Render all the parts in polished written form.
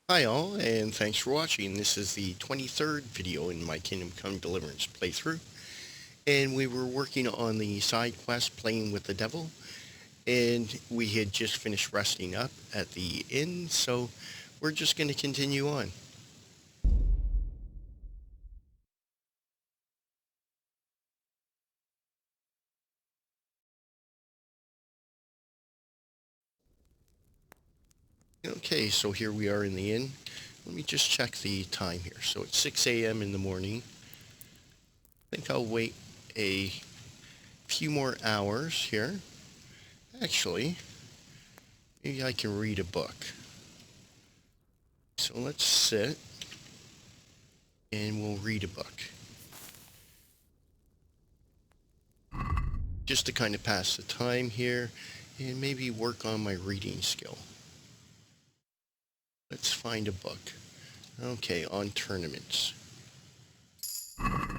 Hi all, and thanks for watching. This is the 23rd video in my Kingdom Come Deliverance playthrough, and we were working on the side quest Playing with the Devil, and we had just finished resting up at the inn, so we're just going to continue on. Okay, so here we are in the inn. Let me just check the time here. So it's 6 a.m. in the morning. I think I'll wait a few more hours here. Actually, maybe I can read a book. So let's sit and we'll read a book. Just to kind of pass the time here and maybe work on my reading skill. Let's find a book. Okay, on tournaments. All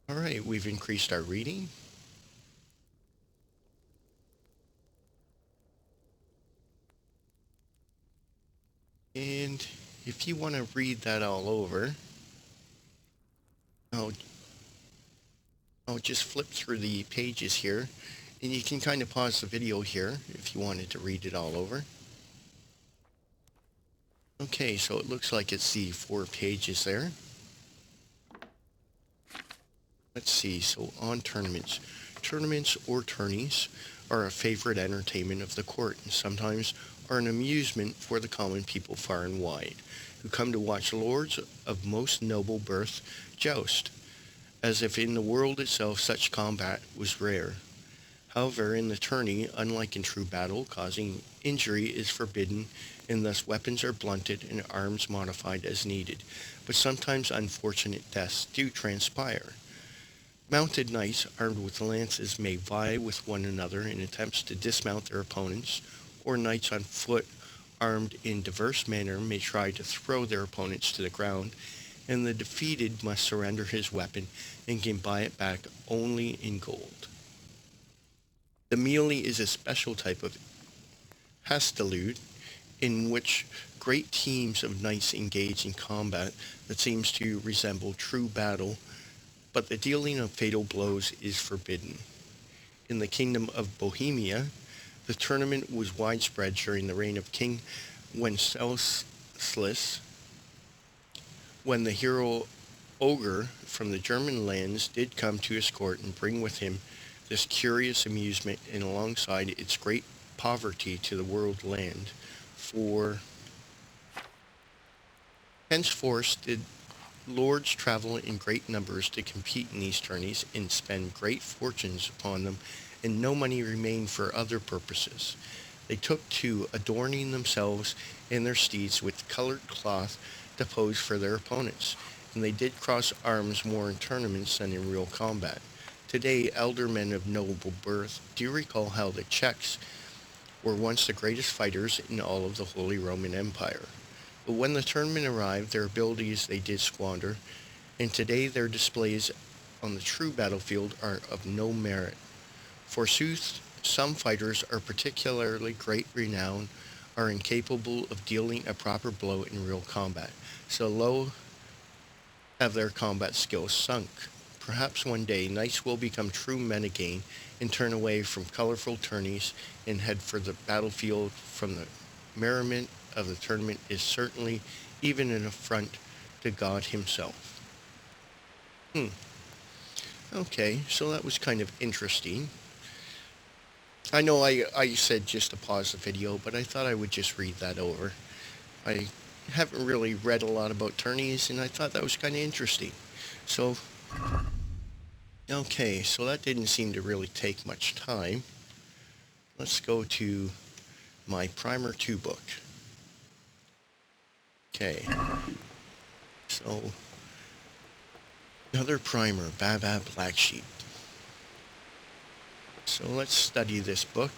right, we've increased our reading. And if you want to read that all over, I'll, I'll just flip through the pages here. And you can kind of pause the video here if you wanted to read it all over. Okay, so it looks like it's the 4 pages there. Let's see, so on tournaments. Tournaments or tourneys are a favorite entertainment of the court and sometimes are an amusement for the common people far and wide, who come to watch lords of most noble birth joust, as if in the world itself such combat was rare. However, in the tourney, unlike in true battle, causing injury is forbidden, and thus weapons are blunted and arms modified as needed, but sometimes unfortunate deaths do transpire. Mounted knights armed with lances may vie with one another in attempts to dismount their opponents, or knights on foot armed in diverse manner may try to throw their opponents to the ground, and the defeated must surrender his weapon and can buy it back only in gold. The melee is a special type of hastelude in which great teams of knights engage in combat that seems to resemble true battle, but the dealing of fatal blows is forbidden. In the Kingdom of Bohemia, the tournament was widespread during the reign of King Wenceslas, when the hero ogre from the German lands did come to his court and bring with him this curious amusement and alongside its great poverty to the world land. For henceforth did lords travel in great numbers to compete in these tourneys and spend great fortunes upon them, and no money remained for other purposes. They took to adorning themselves and their steeds with colored cloth to pose for their opponents, and they did cross arms more in tournaments than in real combat. Today, elder men of noble birth do recall how the Czechs were once the greatest fighters in all of the Holy Roman Empire. But when the tournament arrived, their abilities they did squander, and today their displays on the true battlefield are of no merit. Forsooth, some fighters are particularly great renown, are incapable of dealing a proper blow in real combat, so low have their combat skills sunk. Perhaps one day knights will become true men again and turn away from colorful tourneys and head for the battlefield. From the merriment of the tournament is certainly even an affront to God himself. Hmm. Okay, so that was kind of interesting. I know I said just to pause the video, but I thought I would just read that over. I haven't really read a lot about tourneys, and I thought that was kind of interesting. So, okay, so that didn't seem to really take much time. Let's go to my Prt2 book. Okay, so another primer, Baba Black Sheep. So let's study this book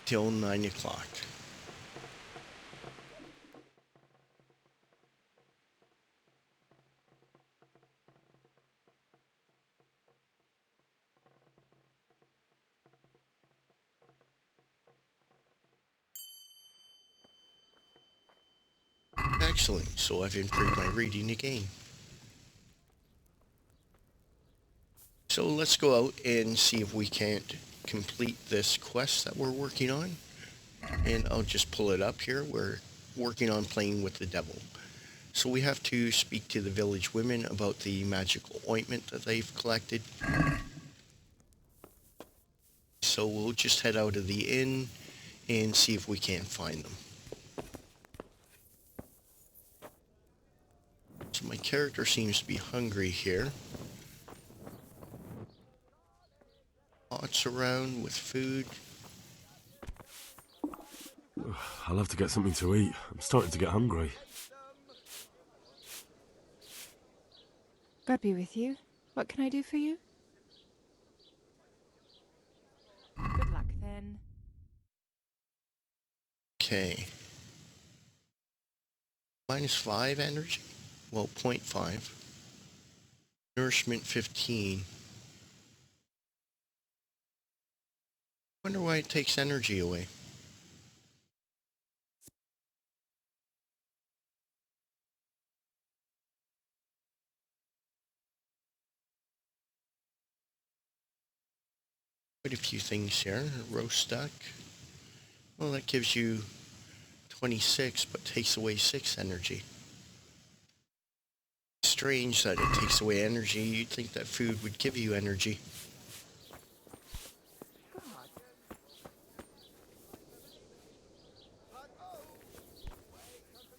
till 9 o'clock. Excellent. So I've improved my reading again. So let's go out and see if we can't complete this quest that we're working on. And I'll just pull it up here. We're working on playing with the devil. So we have to speak to the village women about the magical ointment that they've collected. So we'll just head out of the inn and see if we can't find them. So my character seems to be hungry here. Pots around with food. I'll have to get something to eat. I'm starting to get hungry. God be with you. What can I do for you? Good luck, then. Okay. -5 energy. Well, 0.5. Nourishment 15. Wonder why it takes energy away. Quite a few things here. Roast duck. Well, that gives you 26, but takes away 6 energy. Strange that it takes away energy. You'd think that food would give you energy.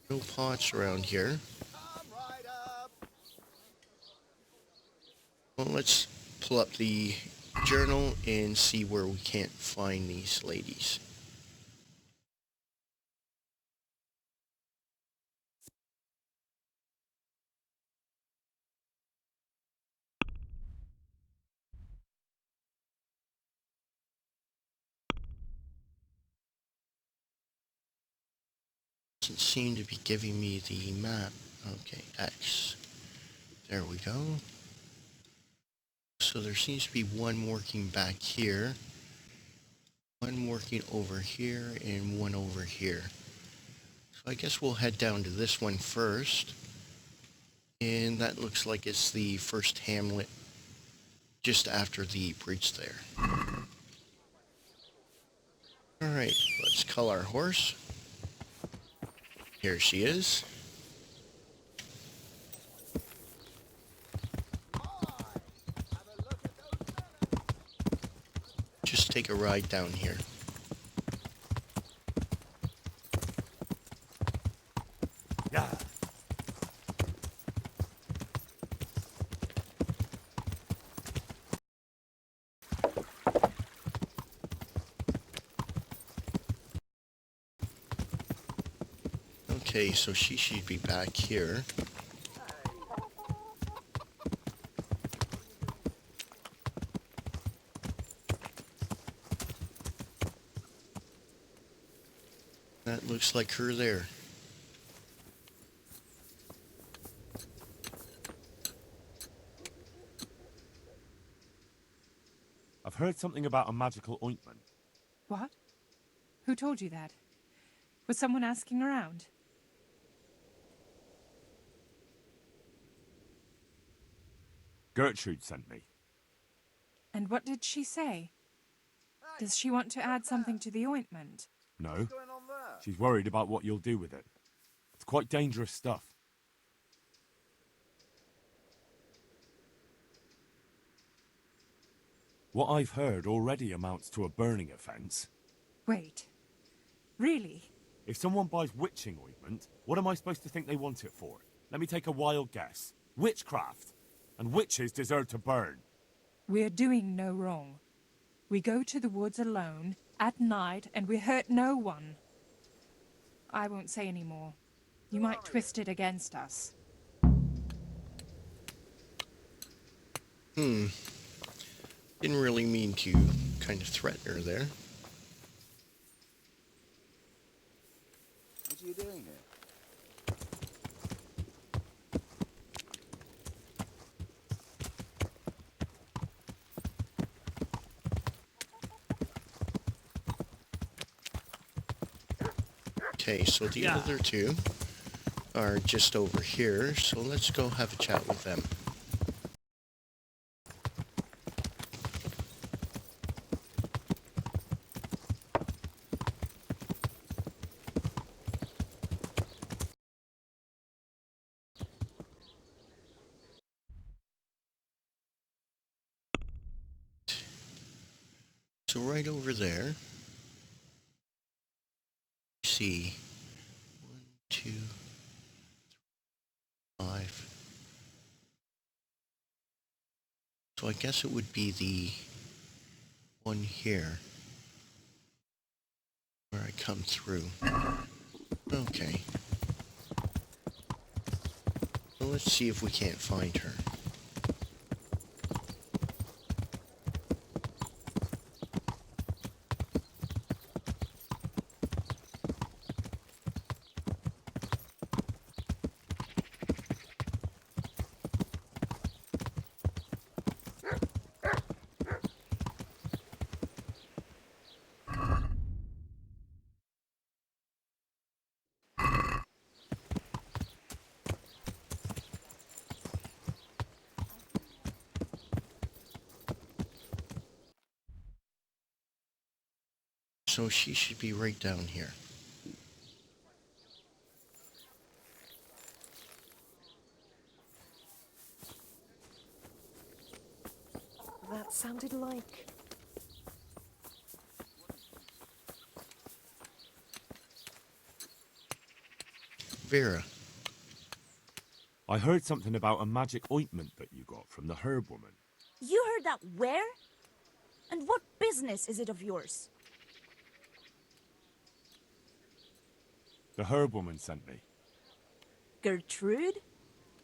No pots around here. Well, let's pull up the journal and see where we can't find these ladies. Doesn't seem to be giving me the map. Okay, X. There we go. So there seems to be one working back here, one working over here, and one over here. So I guess we'll head down to this one first. And that looks like it's the first hamlet just after the breach there. Alright, let's call our horse. Here she is. Just take a ride down here. Yeah. Okay, so she should be back here. That looks like her there. I've heard something about a magical ointment. What? Who told you that? Was someone asking around? Gertrude sent me. And what did she say? Does she want to add something to the ointment? No. She's worried about what you'll do with it. It's quite dangerous stuff. What I've heard already amounts to a burning offence. Wait. Really? If someone buys witching ointment, what am I supposed to think they want it for? Let me take a wild guess. Witchcraft. And witches deserve to burn. We're doing no wrong. We go to the woods alone, at night, and we hurt no one. I won't say any more. You might twist it against us. Didn't really mean to kind of threaten her there. What are you doing here? Okay, so the other two. are just over here, so let's go have a chat with them. So right over there, see, 1, 2, 5. So I guess it would be the one here where I come through. Okay. Well, let's see if we can't find her. So she should be right down here. That sounded like... Vera. I heard something about a magic ointment that you got from the herb woman. You heard that where? And what business is it of yours? The herb woman sent me. Gertrude?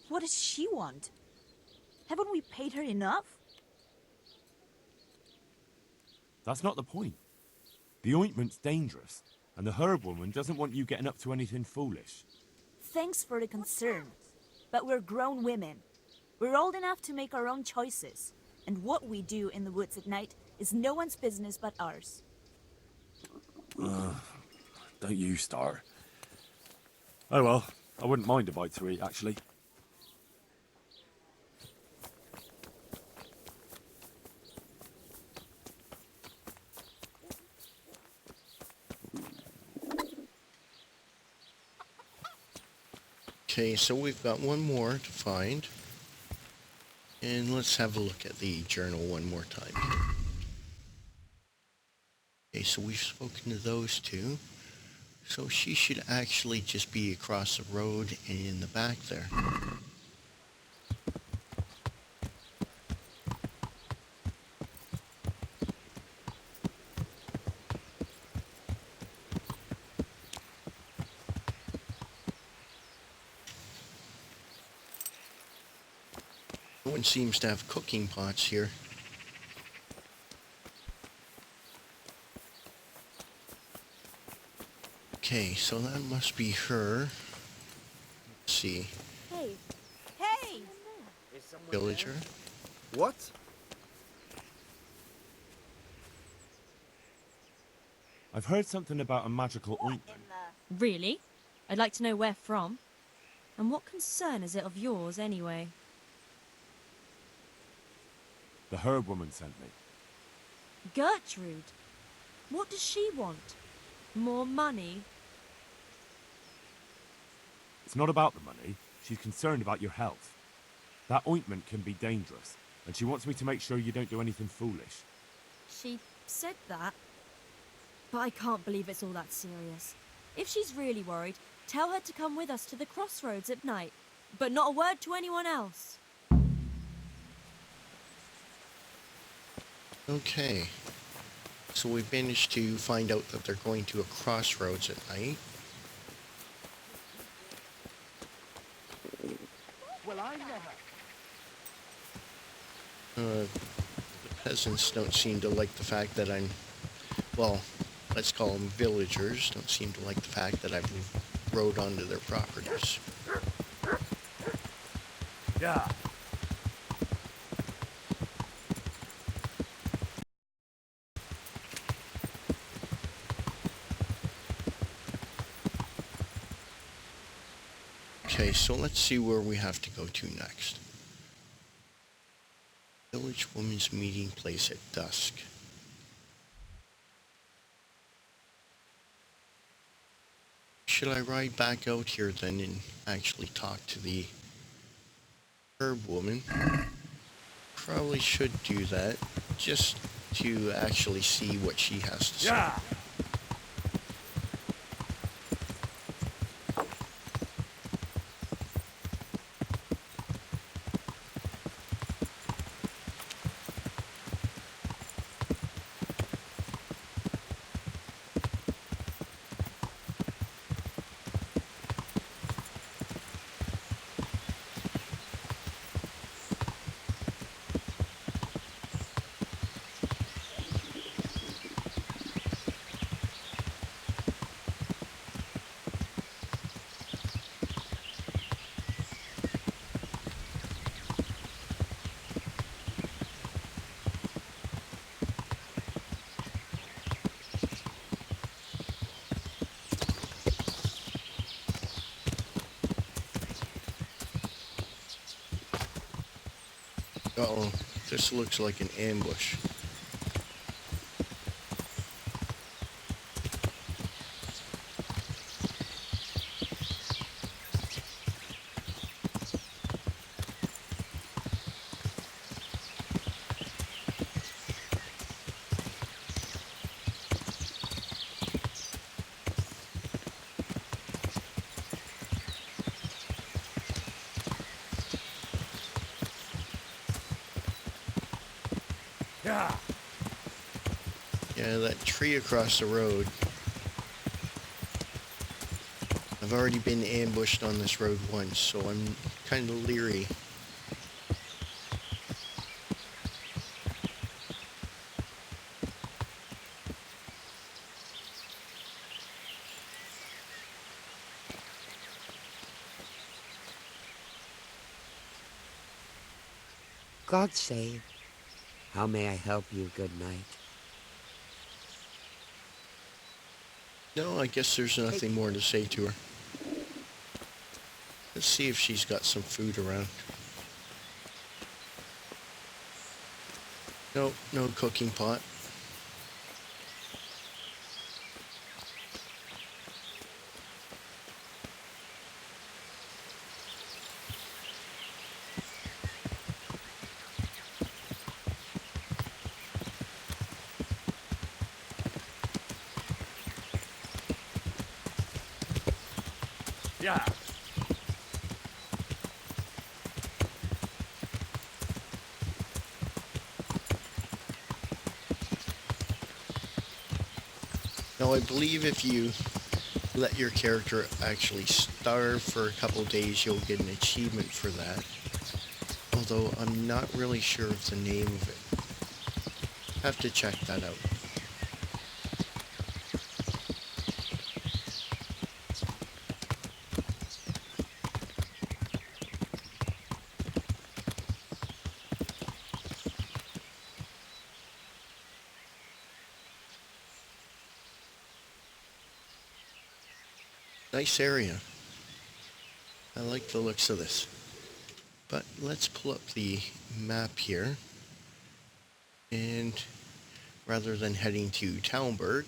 What does she want? Haven't we paid her enough? That's not the point. The ointment's dangerous, and the herb woman doesn't want you getting up to anything foolish. Thanks for the concern. But we're grown women. We're old enough to make our own choices. And what we do in the woods at night is no one's business but ours. Don't you start. Oh well, I wouldn't mind a bite to eat, actually. Okay, so we've got one more to find. And let's have a look at the journal one more time. Okay, so we've spoken to those two. So she should actually just be across the road and in the back there. No one seems to have cooking pots here. Okay, so that must be her. Let's see. Hey! Hey! Villager. What? I've heard something about a magical ointment. Really? I'd like to know where from. And what concern is it of yours, anyway? The herb woman sent me. Gertrude? What does she want? More money? It's not about the money. She's concerned about your health. That ointment can be dangerous, and she wants me to make sure you don't do anything foolish. She said that. But I can't believe it's all that serious. If she's really worried, tell her to come with us to the crossroads at night. But not a word to anyone else. Okay. So we've managed to find out that they're going to a crossroads at night. Well, I never. The peasants don't seem to like the fact that I'm, well, let's call them villagers, don't seem to like the fact that I've rode onto their properties. Yeah. Okay, so let's see where we have to go to next. Village women's meeting place at dusk. Should I ride back out here then and actually talk to the herb woman? Probably should do that, just to actually see what she has to say. Yeah! Uh-oh, this looks like an ambush. Yeah! Yeah, that tree across the road. I've already been ambushed on this road once, so I'm kind of leery. God save. How may I help you? Good night. No, I guess there's nothing more to say to her. Let's see if she's got some food around. Nope, no cooking pot. Yeah! Now, I believe if you let your character actually starve for a couple days, you'll get an achievement for that. Although I'm not really sure of the name of it. Have to check that out. Nice area. I like the looks of this. But let's pull up the map here. And rather than heading to Talmberg,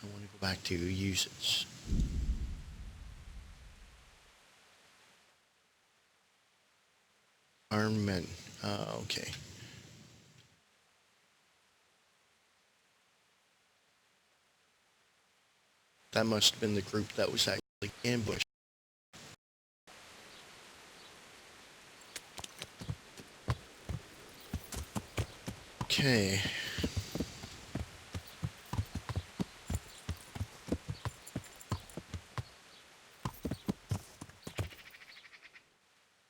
I want to go back to Usits. Armed men. Okay. That must have been the group that was actually ambushed. Okay.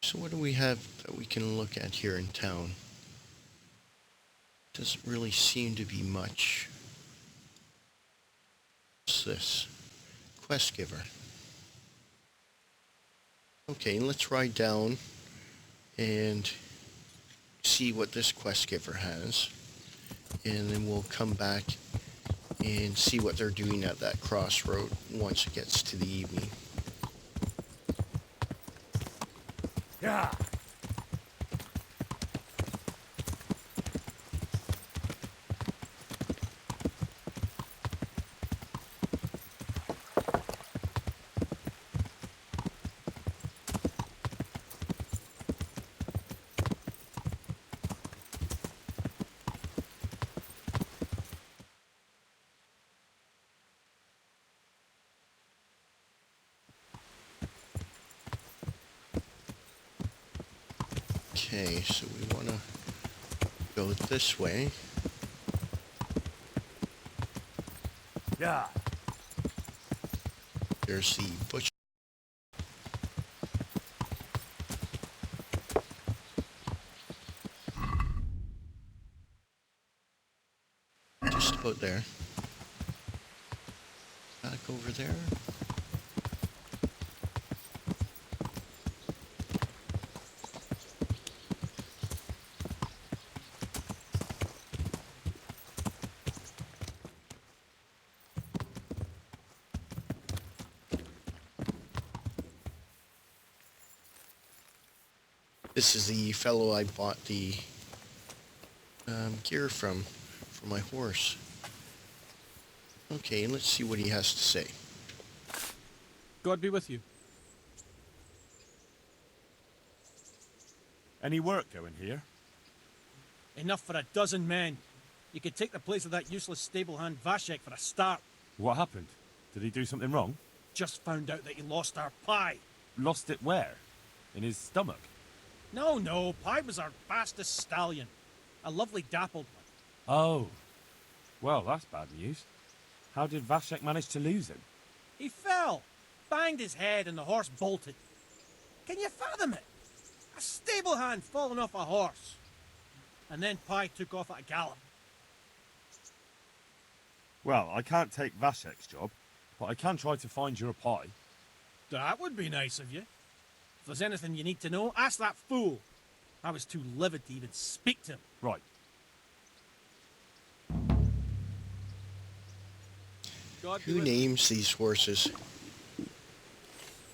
So what do we have that we can look at here in town? Doesn't really seem to be much. What's this? Quest giver. Okay, let's ride down and see what this quest giver has. And then we'll come back and see what they're doing at that crossroad once it gets to the evening. Yeah. Okay, so we want to go this way. Yeah. There's the butcher. Just about there. Back over there. This is the fellow I bought the gear from for my horse. Okay, let's see what he has to say. God be with you. Any work going here? Enough for a dozen men. You could take the place of that useless stable hand Vashek for a start. What happened? Did he do something wrong? Just found out that he lost our pie. Lost it where? In his stomach? No, Pie was our fastest stallion. A lovely dappled one. Oh. Well, that's bad news. How did Vashek manage to lose him? He fell, banged his head, and the horse bolted. Can you fathom it? A stable hand falling off a horse. And then Pie took off at a gallop. Well, I can't take Vashek's job, but I can try to find your pie. That would be nice of you. If there's anything you need to know, ask that fool. I was too livid to even speak to him. Right. God be Who with you. names these horses?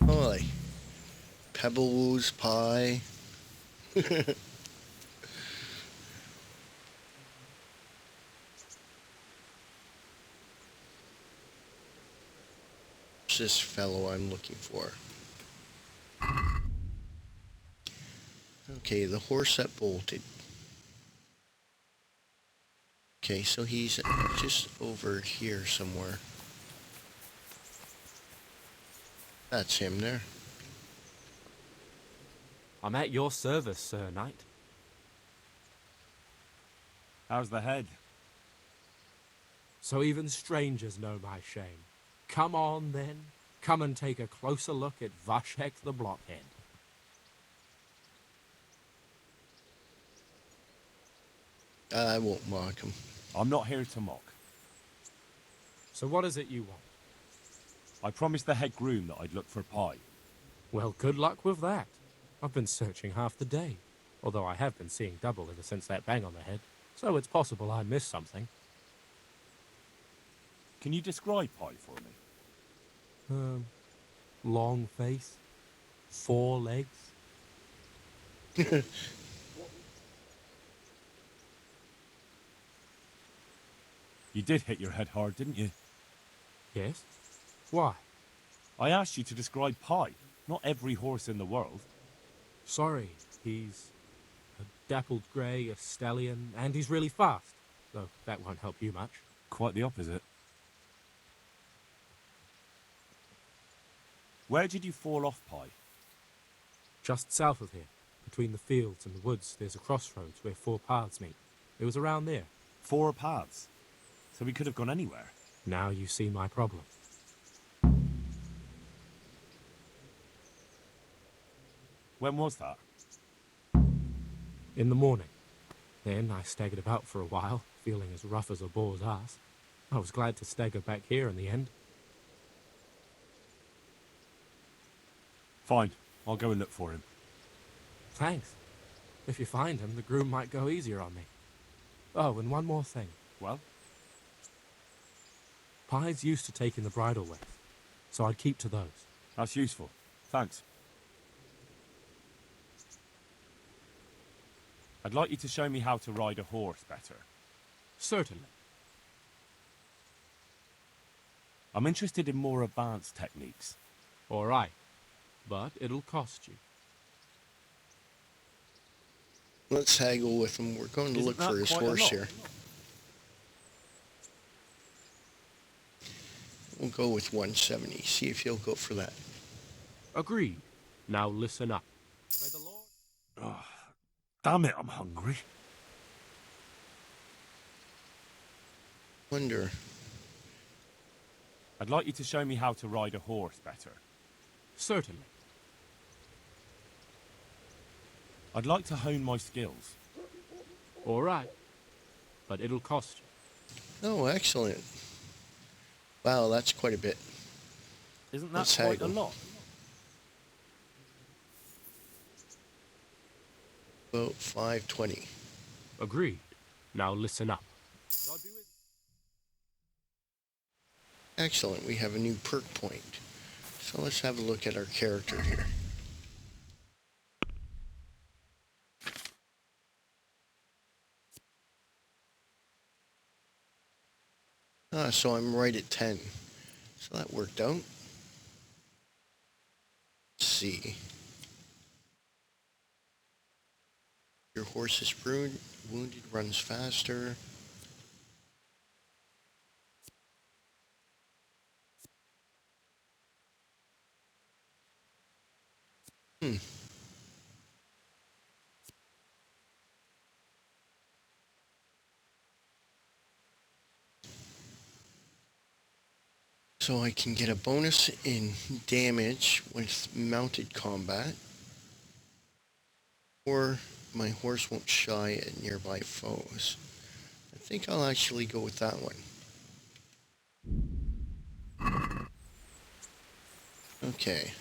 Holy. Pebbles, Pie. This fellow I'm looking for. Okay, the horse that bolted. Okay, so he's just over here somewhere. That's him there. I'm at your service, Sir Knight. How's the head? So even strangers know my shame. Come on, then. Come and take a closer look at Vashek the Blockhead. I won't mock him. I'm not here to mock. So what is it you want? I promised the head groom that I'd look for pie. Well, good luck with that. I've been searching half the day, although I have been seeing double ever since that bang on the head, so it's possible I missed something. Can you describe pie for me? Long face, 4 legs. You did hit your head hard, didn't you? Yes? Why? I asked you to describe pie, not every horse in the world. Sorry, he's a dappled grey, a stallion, and he's really fast, though that won't help you much. Quite the opposite. Where did you fall off, Pie? Just south of here, between the fields and the woods, there's a crossroads where 4 paths meet. It was around there. 4 paths. So we could have gone anywhere. Now you see my problem. When was that? In the morning. Then I staggered about for a while, feeling as rough as a boar's ass. I was glad to stagger back here in the end. Fine. I'll go and look for him. Thanks. If you find him, the groom might go easier on me. Oh, and one more thing. Well? Pie's used to taking the bridle with, so I'd keep to those. That's useful. Thanks. I'd like you to show me how to ride a horse better. Certainly. I'm interested in more advanced techniques. All right. But it'll cost you. Let's haggle with him. We're going to Isn't look that for his quite a horse lot? here. We'll go with 170. See if he'll go for that. Agreed. Now listen up. Oh, damn it, I'm hungry. Wonder. I'd like you to show me how to ride a horse better. Certainly. I'd like to hone my skills. All right. But it'll cost you. Oh, excellent. Wow, that's quite a bit. Isn't that Let's quite haggle. a lot? About 520. Agreed. Now listen up. Excellent. We have a new perk point. So let's have a look at our character here. So I'm right at 10. So that worked out. Let's see. Your horse is wounded, runs faster. So I can get a bonus in damage with mounted combat. Or my horse won't shy at nearby foes. I think I'll actually go with that one. Okay.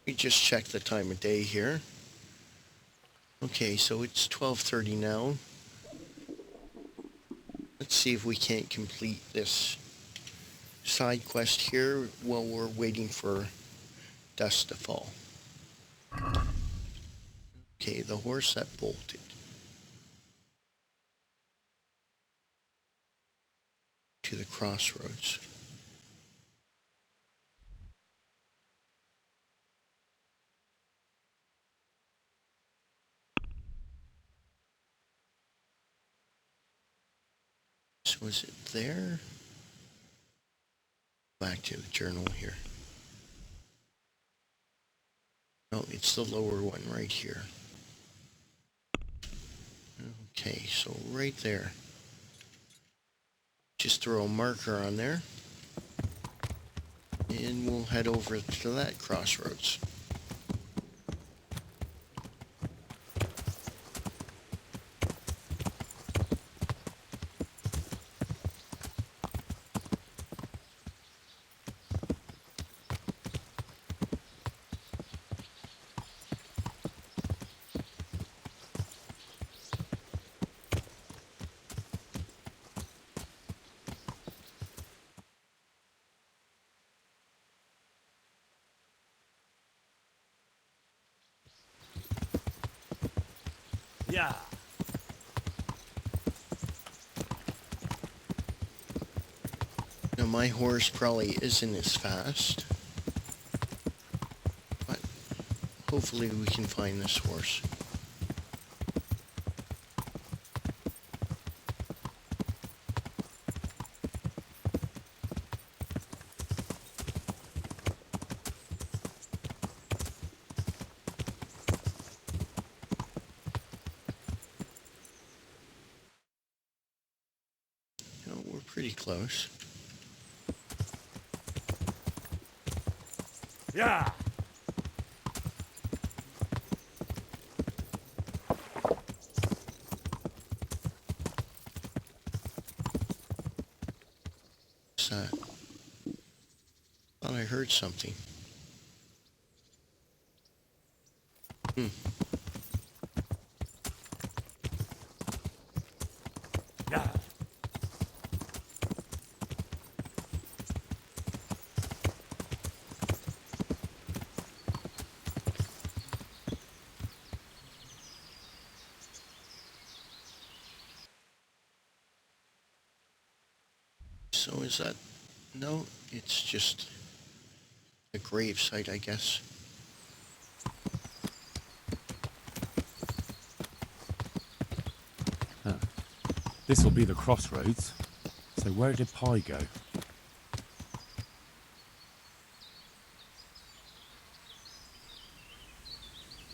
We just check the time of day here. Okay, so it's 12:30 now. Let's see if we can't complete this side quest here while we're waiting for dusk to fall. Okay, the horse that bolted. To the crossroads. So is it there? Back to the journal here. No, it's the lower one right here. Okay, so right there. Just throw a marker on there. And we'll head over to that crossroads. Yeah. Now my horse probably isn't as fast. But hopefully we can find this horse. No, we're pretty close. Yeah. What's that? Thought I heard something. Yeah. So is that... No, it's just a grave site, I guess. This will be the crossroads. So where did Pi go?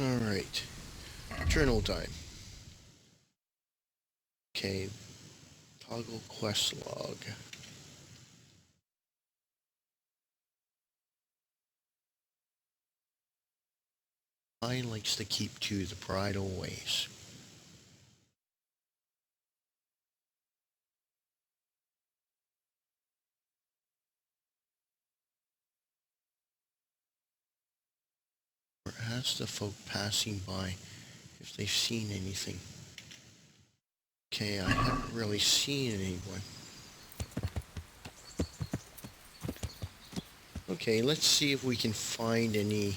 Alright. Journal time. Okay. Toggle quest log. Pi likes to keep to the bridle ways. Or ask the folk passing by if they've seen anything. Okay, I haven't really seen anyone. Okay, let's see if we can find any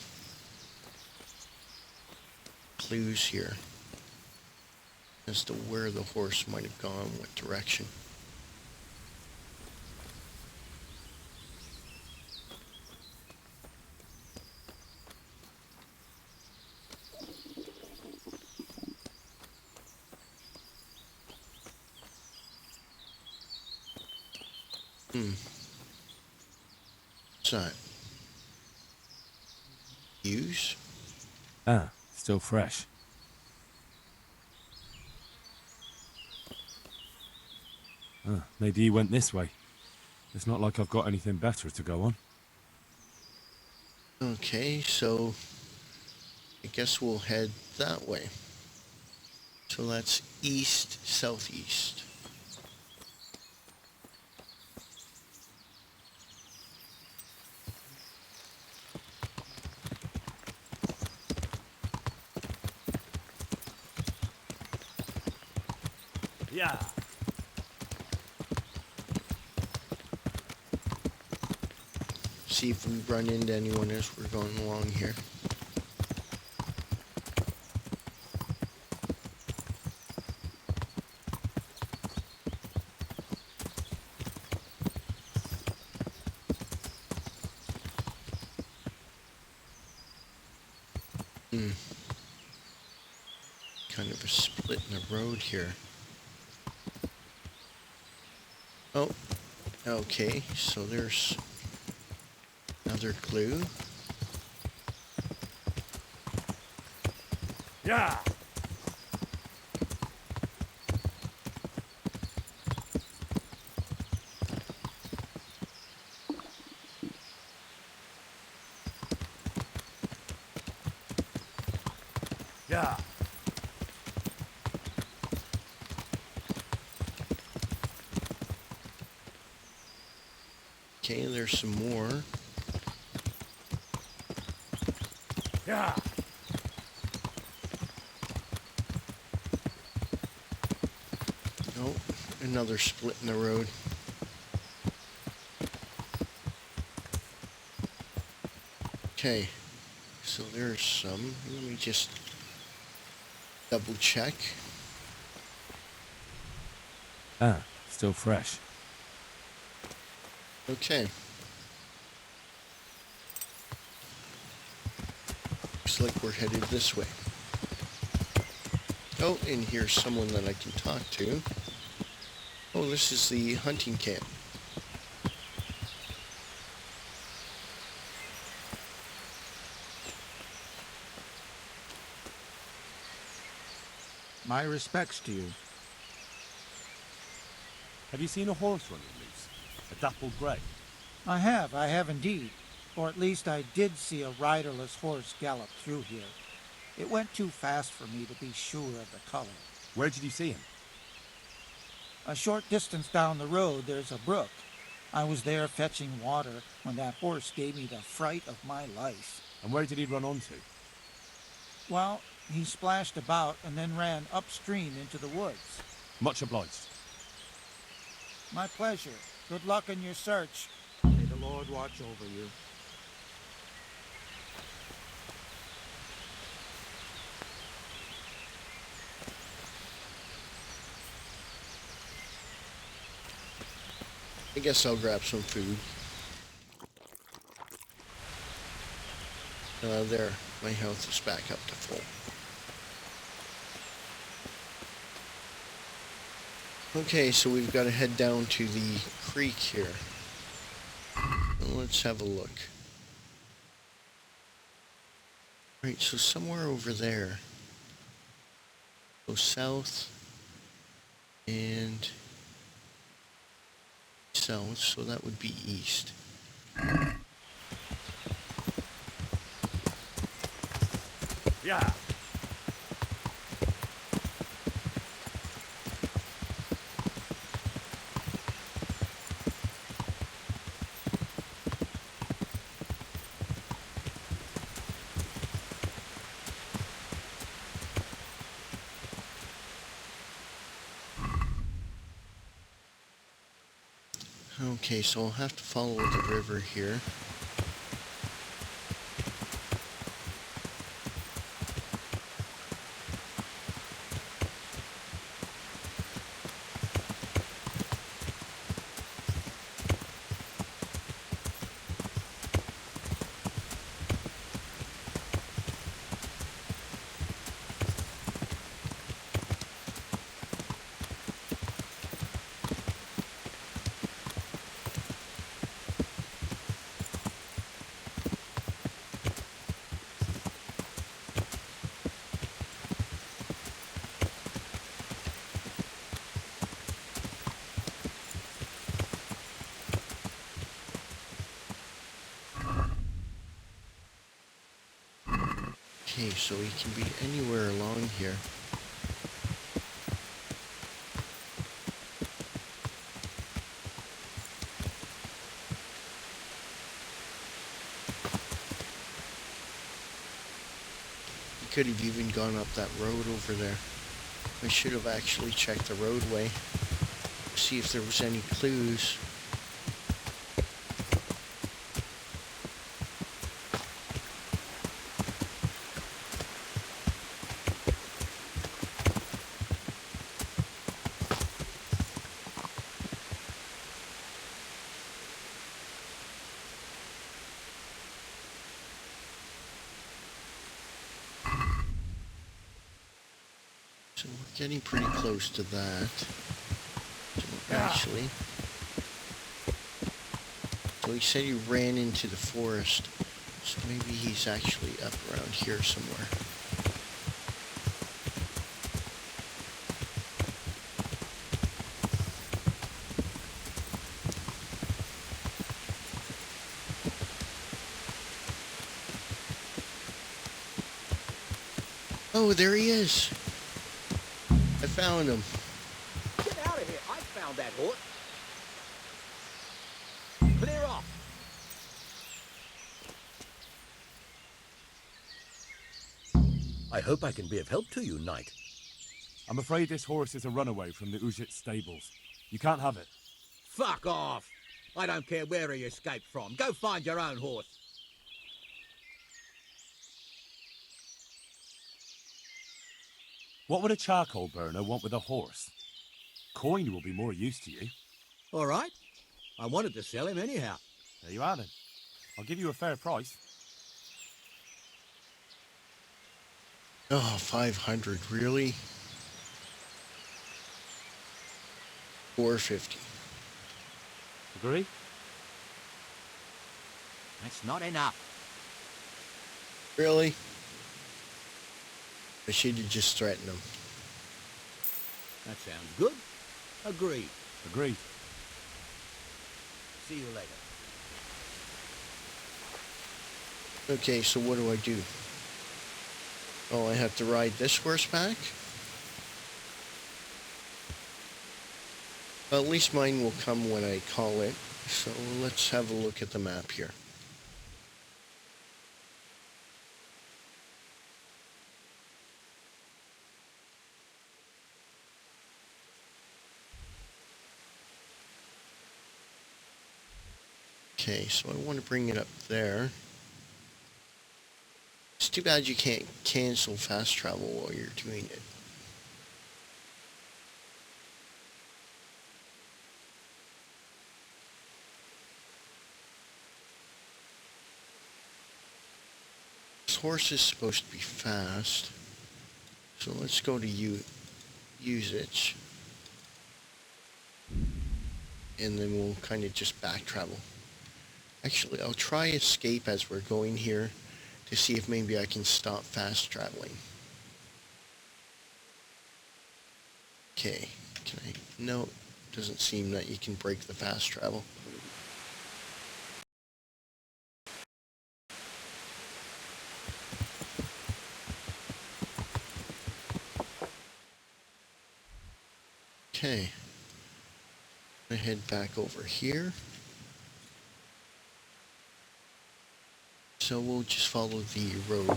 clues here as to where the horse might have gone, what direction. What's that? Use? Ah, still fresh. Maybe he went this way. It's not like I've got anything better to go on. Okay, so I guess we'll head that way. So that's east, southeast. Yeah. See if we run into anyone as we're going along here. Kind of a split in the road here. Oh, okay, so there's another clue. Yeah. Yeah. Okay, there's some more. Yeah. Oh, another split in the road. Okay, so there's some. Let me just double check. Ah, still fresh. Okay. Looks like we're headed this way. Oh, and here's someone that I can talk to. Oh, this is the hunting camp. My respects to you. Have you seen a horse running loose? A dappled grey? I have indeed. Or at least I did see a riderless horse gallop through here. It went too fast for me to be sure of the color. Where did you see him? A short distance down the road, there's a brook. I was there fetching water when that horse gave me the fright of my life. And where did he run on to? Well, he splashed about and then ran upstream into the woods. Much obliged. My pleasure. Good luck in your search. May the Lord watch over you. I guess I'll grab some food. There, my health is back up to full. Okay, so we've got to head down to the creek here. Let's have a look. Right, so somewhere over there. Go south and south, so that would be east. Yeah. Okay, so I'll have to follow the river here. Okay, so he can be anywhere along here. He could have even gone up that road over there. I should have actually checked the roadway, see if there was any clues. So we're getting pretty close to that. So actually, so he said he ran into the forest. So maybe he's actually up around here somewhere. Oh, there he is. I found him. Get out of here. I found that horse. Clear off. I hope I can be of help to you, knight. I'm afraid this horse is a runaway from the Ujit stables. You can't have it. Fuck off. I don't care where he escaped from. Go find your own horse. What would a charcoal burner want with a horse? Coin will be more use to you. All right. I wanted to sell him anyhow. There you are then. I'll give you a fair price. Oh, 500, really? 450. Agree? That's not enough. Really? I should have just threatened him. That sounds good. Agreed. Agreed. See you later. Okay, so what do I do? Oh, I have to ride this horse back? Well, at least mine will come when I call it. So let's have a look at the map here. Okay, so I want to bring it up there. It's too bad you can't cancel fast travel while you're doing it. This horse is supposed to be fast. So let's go to usage. And then we'll kind of just back travel. Actually, I'll try escape as we're going here to see if maybe I can stop fast traveling. Okay, can I? No, doesn't seem that you can break the fast travel. Okay, I head back over here. So we'll just follow the road.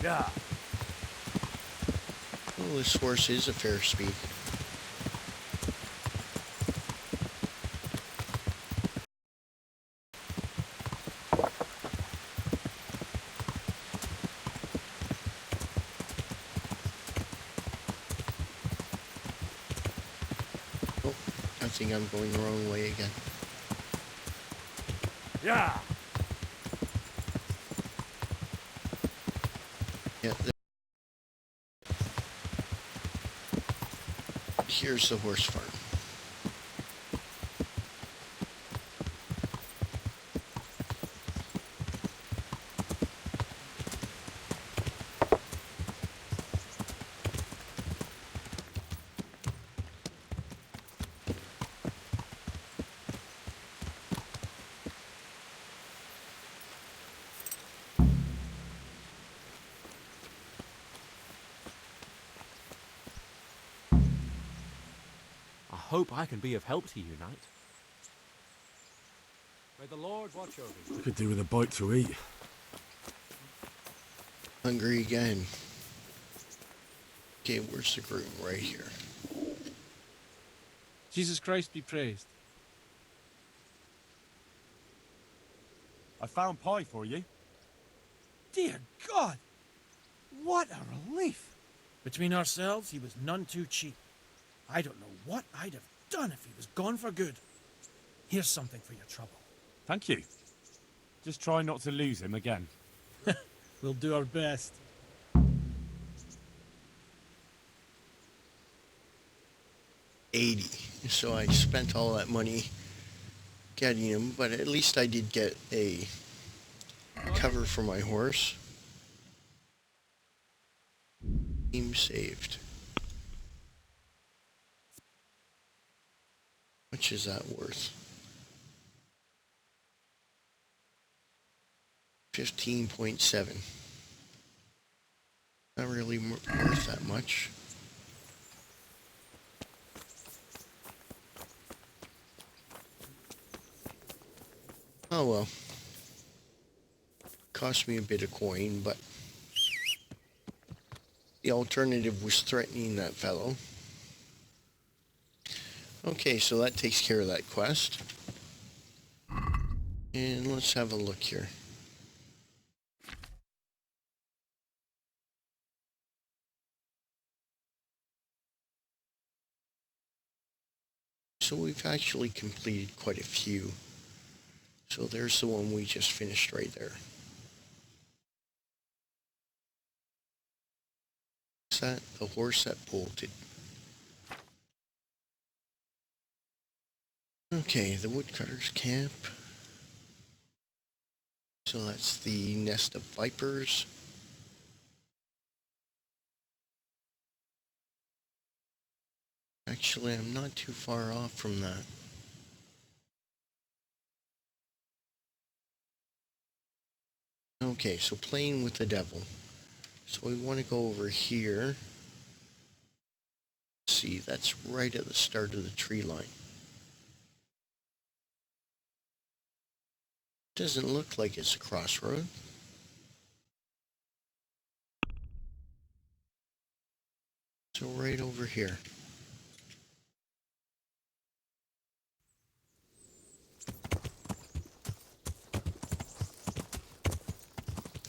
Yeah. Well, this horse is a fair speed. Oh, I think I'm going the wrong way again. Yeah. Yeah, here's the horse farm. I hope I can be of help to you, Knight. May the Lord watch over you. I could do with a bite to eat. Hungry again. Okay, where's the groom? Right here. Jesus Christ be praised. I found pie for you. Dear God! What a relief! Between ourselves, he was none too cheap. I don't know what I'd have done if he was gone for good. Here's something for your trouble. Thank you. Just try not to lose him again. We'll do our best. $80. So I spent all that money getting him, but at least I did get a cover for my horse. Team saved. How much is that worth? 15.7. Not really worth that much. Oh well. Cost me a bit of coin, but the alternative was threatening that fellow. Okay, so that takes care of that quest. And let's have a look here. So we've actually completed quite a few. So there's the one we just finished right there. Is that the horse that bolted? Okay, the woodcutter's camp. So that's the nest of vipers. Actually, I'm not too far off from that. Okay, so playing with the devil. So we want to go over here. See, that's right at the start of the tree line. Doesn't look like it's a crossroad. So right over here.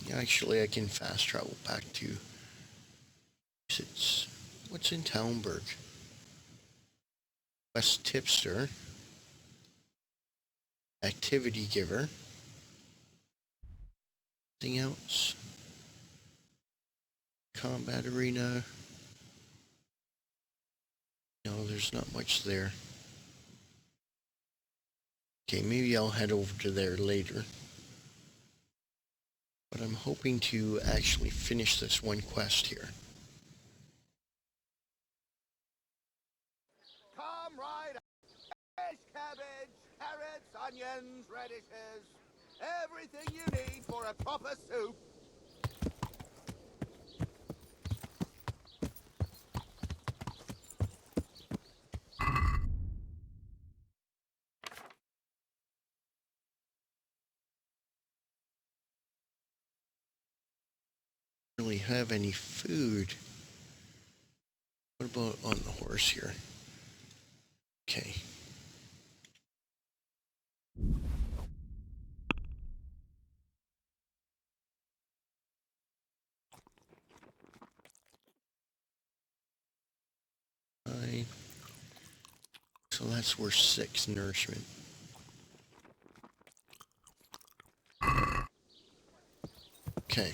Yeah, actually, I can fast travel back to... What's in Talmberg? Quest tipster, activity giver. Anything else? Combat arena. No, there's not much there. Okay, maybe I'll head over to there later. But I'm hoping to actually finish this one quest here. Come right up. Fresh cabbage, carrots, onions, radishes. Everything you need for a proper soup. Really have any food. What about on the horse here? Okay. Fine. So that's worth 6 nourishment. Okay.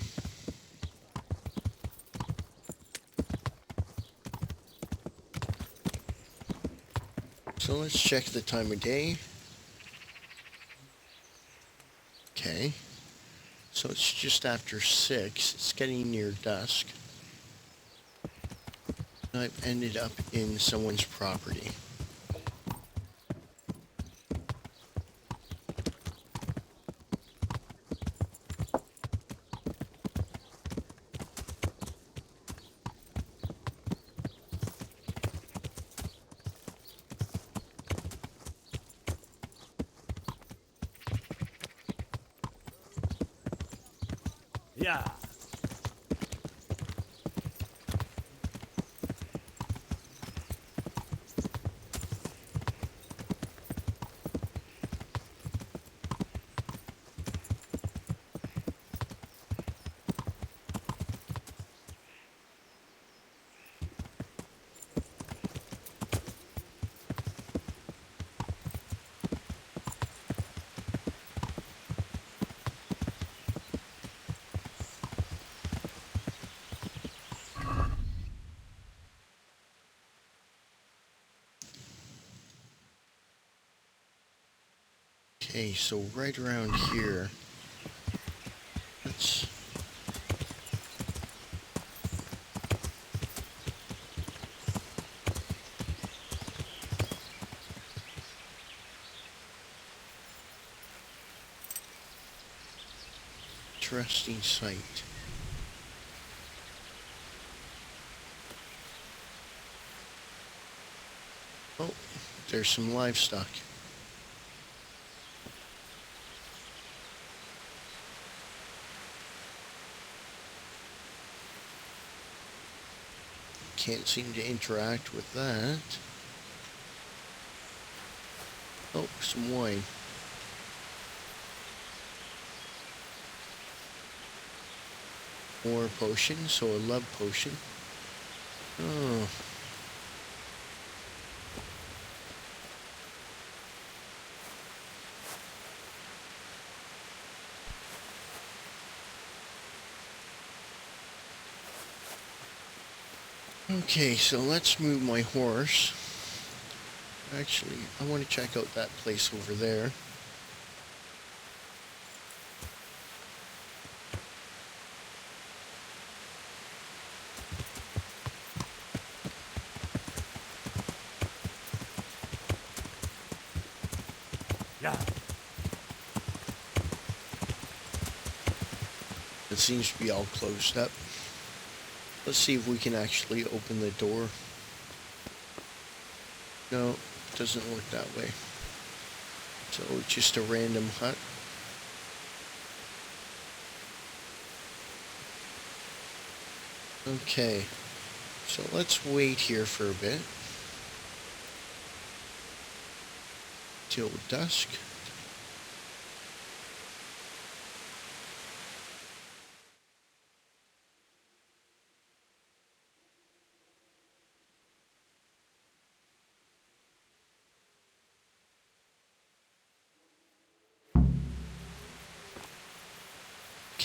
So let's check the time of day. Okay. So it's just after 6. It's getting near dusk. I've ended up in someone's property. Yeah. Okay, so right around here, let's interesting sight. Oh, there's some livestock. Can't seem to interact with that. Oh, some wine. More potion, so a love potion. Oh. Okay, so let's move my horse. Actually, I want to check out that place over there. Yeah. It seems to be all closed up. Let's see if we can actually open the door. No, it doesn't work that way. So just a random hut. Okay, so let's wait here for a bit till dusk.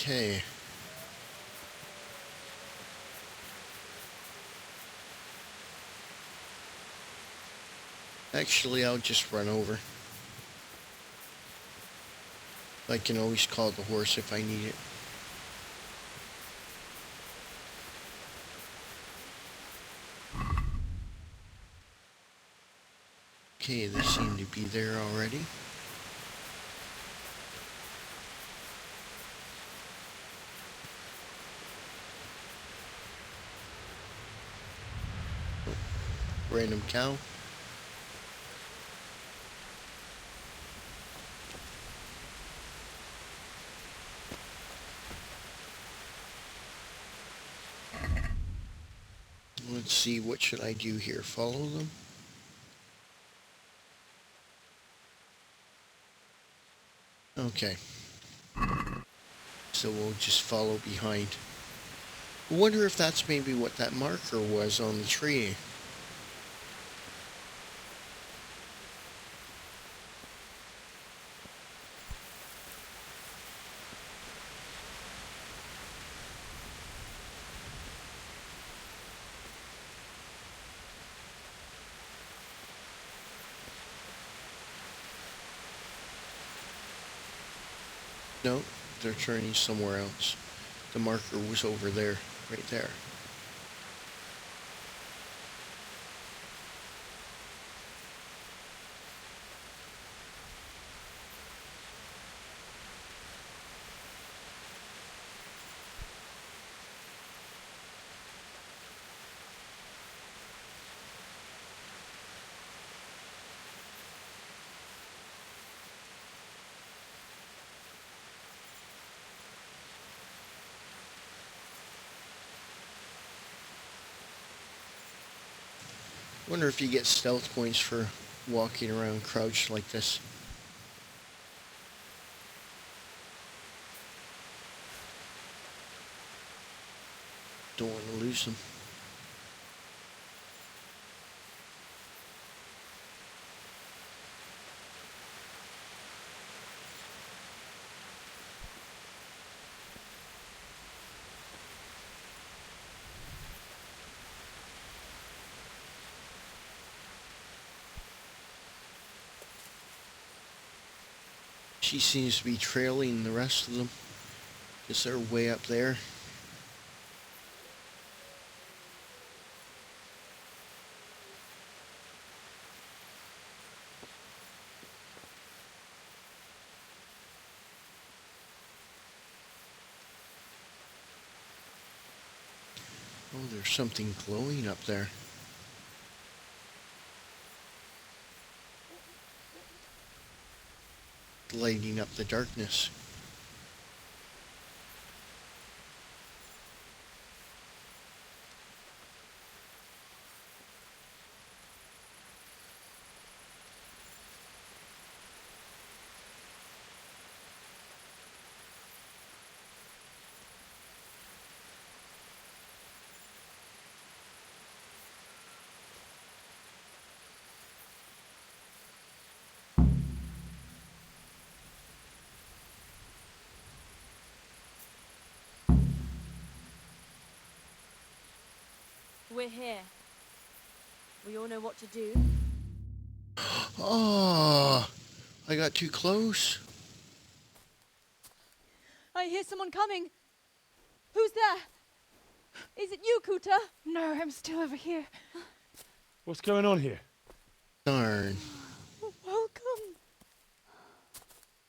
Okay. Actually, I'll just run over. I can always call the horse if I need it. Okay, they seem to be there already. Random cow. Let's see, what should I do here? Follow them? Okay. So we'll just follow behind. I wonder if that's maybe what that marker was on the tree. No, they're turning somewhere else. The marker was over there, right there. Wonder if you get stealth points for walking around crouched like this. Don't want to lose them. She seems to be trailing the rest of them. Guess they're way up there. Oh, there's something glowing up there. Lighting up the darkness. We're here. We all know what to do. Oh, I got too close. I hear someone coming. Who's there? Is it you, Kuta? No, I'm still over here. What's going on here? Darn. Welcome,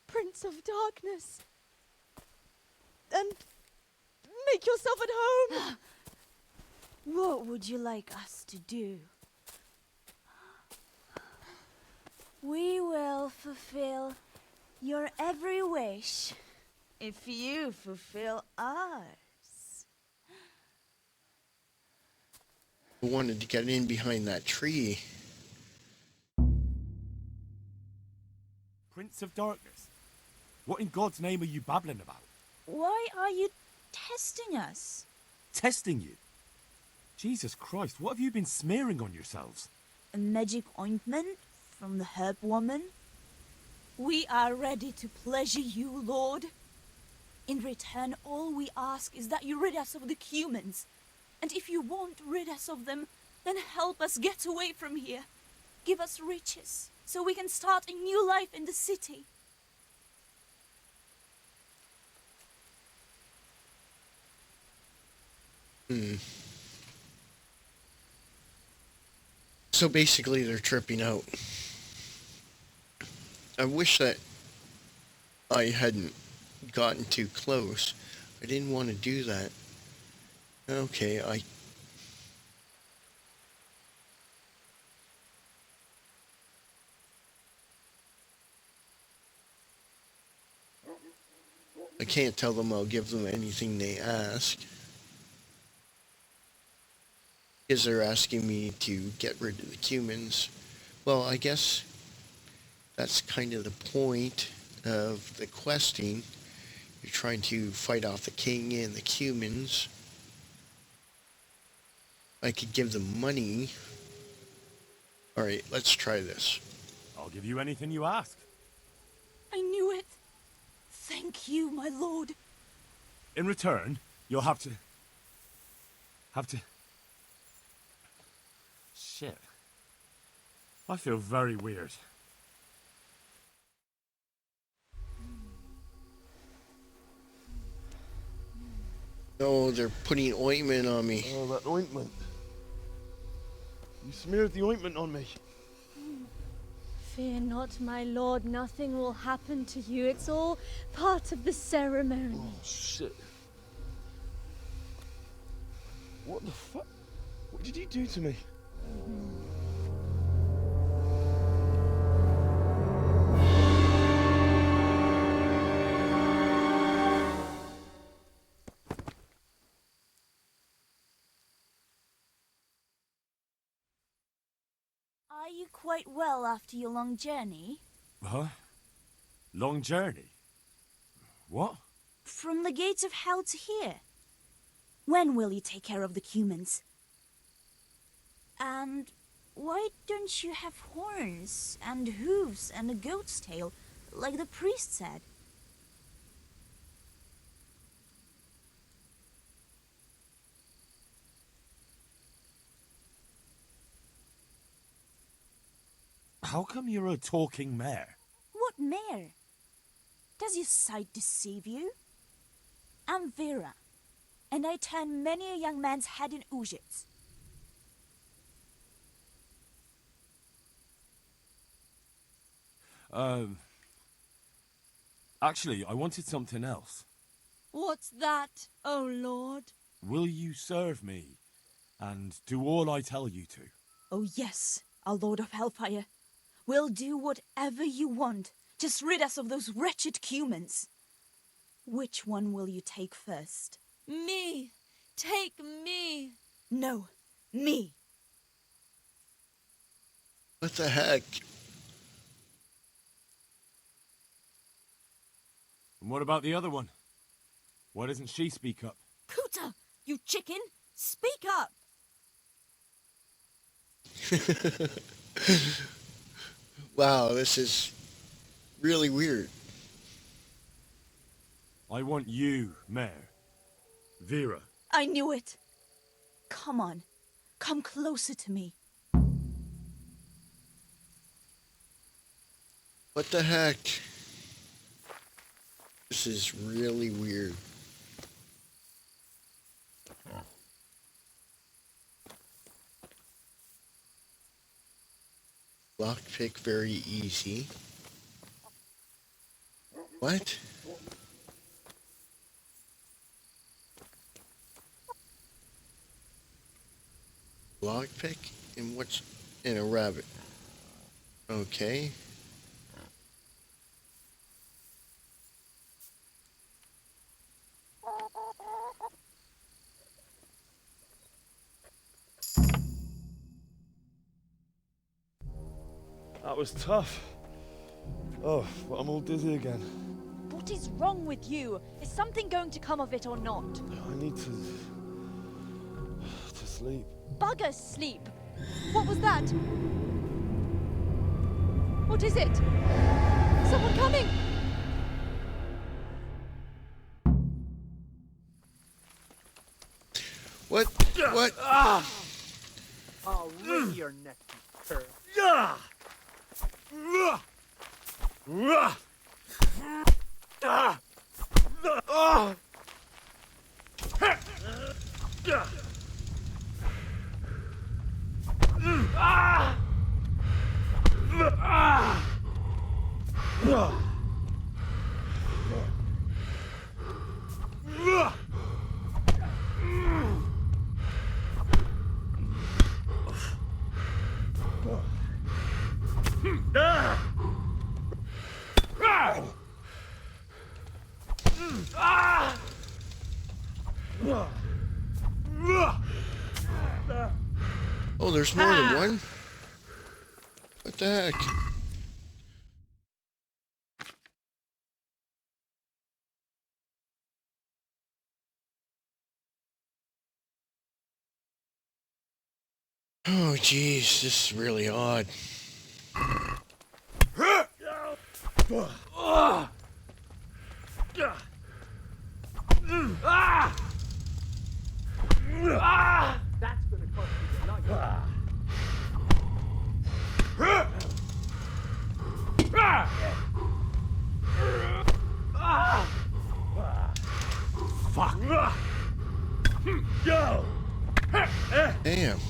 Prince of Darkness. And make yourself at home. What would you like us to do? We will fulfill your every wish if you fulfill ours. I wanted to get in behind that tree. Prince of Darkness? What in God's name are you babbling about? Why are you testing us? Testing you? Jesus Christ, what have you been smearing on yourselves? A magic ointment from the herb woman? We are ready to pleasure you, Lord. In return, all we ask is that you rid us of the humans. And if you won't rid us of them, then help us get away from here. Give us riches, so we can start a new life in the city. So basically, they're tripping out. I wish that I hadn't gotten too close. I didn't want to do that. Okay, I can't tell them I'll give them anything they ask. Because they're asking me to get rid of the humans. Well, I guess that's kind of the point of the questing. You're trying to fight off the king and the humans. I could give them money. Alright, let's try this. I'll give you anything you ask. I knew it. Thank you, my lord. In return, you'll have to... Shit. I feel very weird. Oh, they're putting ointment on me. Oh, that ointment. You smeared the ointment on me. Fear not, my lord. Nothing will happen to you. It's all part of the ceremony. Oh, shit. What the fuck? What did you do to me? Are you quite well after your long journey? Huh? Long journey? What? From the gates of hell to here. When will you take care of the humans? And why don't you have horns and hooves and a goat's tail, like the priest said? How come you're a talking mare? What mare? Does your sight deceive you? I'm Vera, and I turn many a young man's head in Uzhitz. Actually, I wanted something else. What's that, oh lord? Will you serve me and do all I tell you to? Oh yes, our Lord of Hellfire. We'll do whatever you want. Just rid us of those wretched humans. Which one will you take first? Me! Take me! No, me. What the heck? And what about the other one? Why doesn't she speak up? Kuta! You chicken! Speak up! Wow, this is really weird. I want you, Mare. Vera. I knew it. Come on. Come closer to me. What the heck? This is really weird. Lockpick very easy. What? Lockpick? And what's in a rabbit? Okay. That was tough. Oh, but I'm all dizzy again. What is wrong with you? Is something going to come of it or not? I need to sleep. Bugger sleep! What was that? What is it? Someone coming! What? What? I'll wring your neck, you cur. Oh, there's more than one? What the heck? Oh, jeez, this is really odd. That's gonna cost you your life. Fuck! Go! Damn.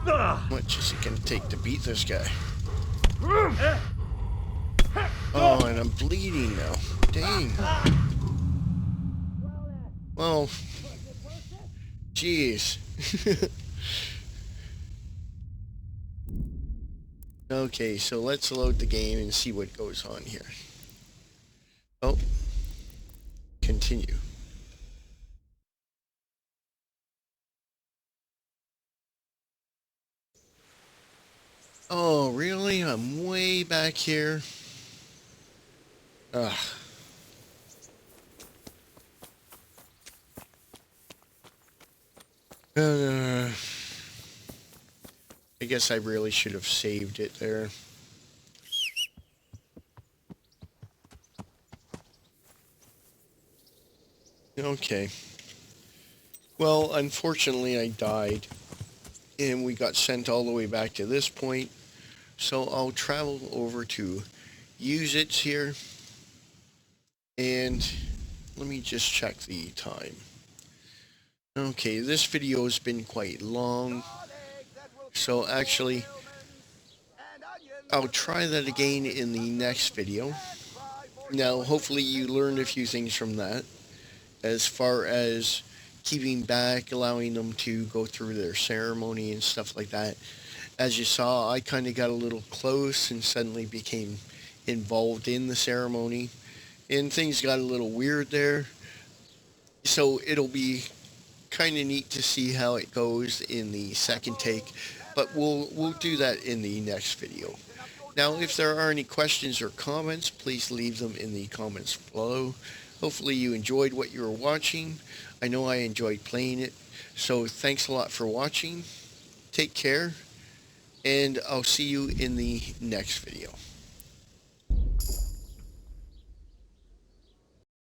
How much is it gonna take to beat this guy? Oh, and I'm bleeding now. Dang. Well, jeez. Okay, so let's load the game and see what goes on here. Oh, continue. Oh, really? I'm way back here. Ugh. I guess I really should have saved it there. Okay. Well, unfortunately, I died, and we got sent all the way back to this point. So I'll travel over to use it here, and let me just check the time. Okay, this video has been quite long, so actually I'll try that again in the next video. Now, hopefully you learned a few things from that, as far as keeping back, allowing them to go through their ceremony and stuff like that. As you saw, I kind of got a little close and suddenly became involved in the ceremony, and things got a little weird there. So it'll be kind of neat to see how it goes in the second take, but we'll do that in the next video. Now, if there are any questions or comments, please leave them in the comments below. Hopefully you enjoyed what you were watching. I know I enjoyed playing it, so thanks a lot for watching. Take care, and I'll see you in the next video.